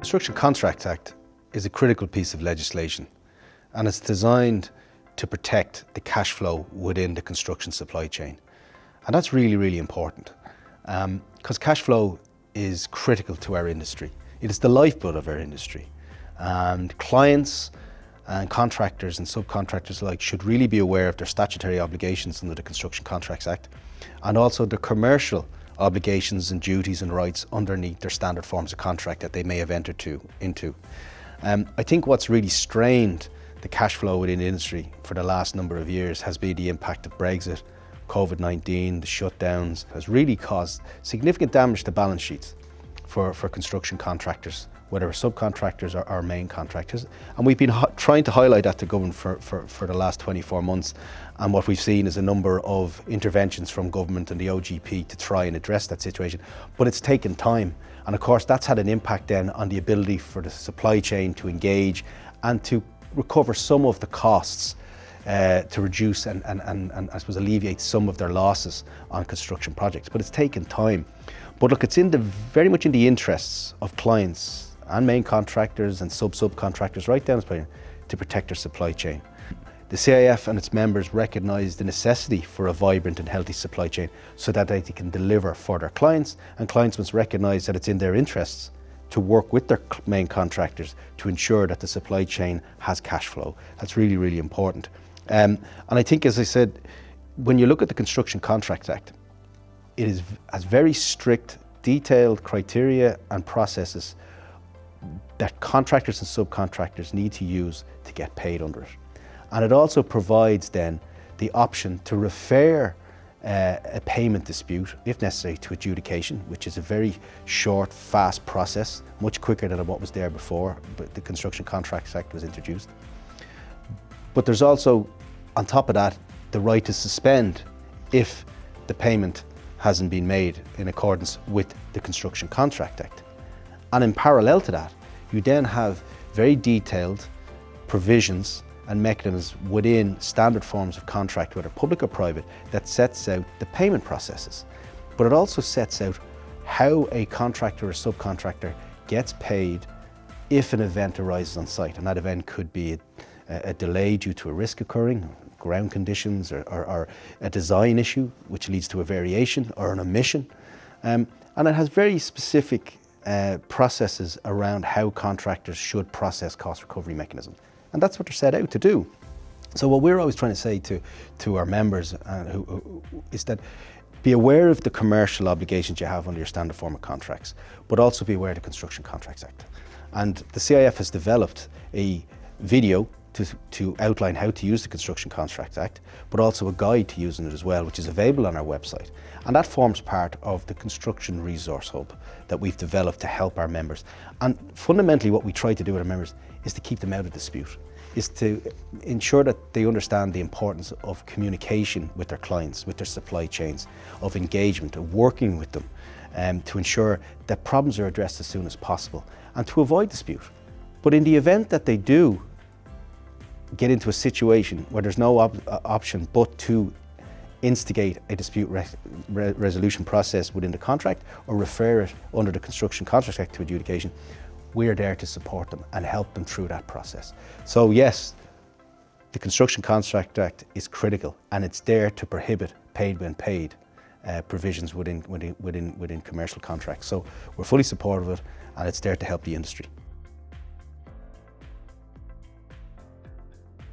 Construction Contracts Act is a critical piece of legislation, and it's designed to protect the cash flow within the construction supply chain. And that's really, really important because cash flow is critical to our industry. It is the lifeblood of our industry. And clients and contractors and subcontractors alike should really be aware of their statutory obligations under the Construction Contracts Act, and also the commercial obligations and duties and rights underneath their standard forms of contract that they may have entered into. I think what's really strained the cash flow within the industry for the last number of years has been the impact of Brexit, COVID-19, the shutdowns, has really caused significant damage to balance sheets for construction contractors, whether subcontractors or main contractors. And we've been trying to highlight that to government for the last 24 months. And what we've seen is a number of interventions from government and the OGP to try and address that situation. But it's taken time. And of course, that's had an impact then on the ability for the supply chain to engage and to recover some of the costs to reduce and I suppose alleviate some of their losses on construction projects. But it's taken time. But look, it's very much in the interests of clients and main contractors and subcontractors right down to protect their supply chain. The CIF and its members recognise the necessity for a vibrant and healthy supply chain so that they can deliver for their clients, and clients must recognise that it's in their interests to work with their main contractors to ensure that the supply chain has cash flow. That's really, really important. And I think, as I said, when you look at the Construction Contracts Act, it has very strict, detailed criteria and processes that contractors and subcontractors need to use to get paid under it. And it also provides then the option to refer a payment dispute, if necessary, to adjudication, which is a very short, fast process, much quicker than what was there before the Construction Contracts Act was introduced. But there's also, on top of that, the right to suspend if the payment hasn't been made in accordance with the Construction Contract Act. And in parallel to that, you then have very detailed provisions and mechanisms within standard forms of contract, whether public or private, that sets out the payment processes. But it also sets out how a contractor or subcontractor gets paid if an event arises on site. And that event could be a delay due to a risk occurring, ground conditions, or a design issue, which leads to a variation or an omission. And it has very specific processes around how contractors should process cost recovery mechanisms. And that's what they're set out to do. So what we're always trying to say to our members is that be aware of the commercial obligations you have under your standard form of contracts, but also be aware of the Construction Contracts Act. And the CIF has developed a video to outline how to use the Construction Contracts Act, but also a guide to using it as well, which is available on our website. And that forms part of the Construction Resource Hub that we've developed to help our members. And fundamentally what we try to do with our members is to keep them out of dispute, is to ensure that they understand the importance of communication with their clients, with their supply chains, of engagement, of working with them, to ensure that problems are addressed as soon as possible and to avoid dispute. But in the event that they do get into a situation where there's no option but to instigate a dispute resolution process within the contract or refer it under the Construction Contracts Act to adjudication, we're there to support them and help them through that process. So yes, the Construction Contracts Act is critical, and it's there to prohibit paid when paid provisions within commercial contracts. So we're fully supportive of it, and it's there to help the industry.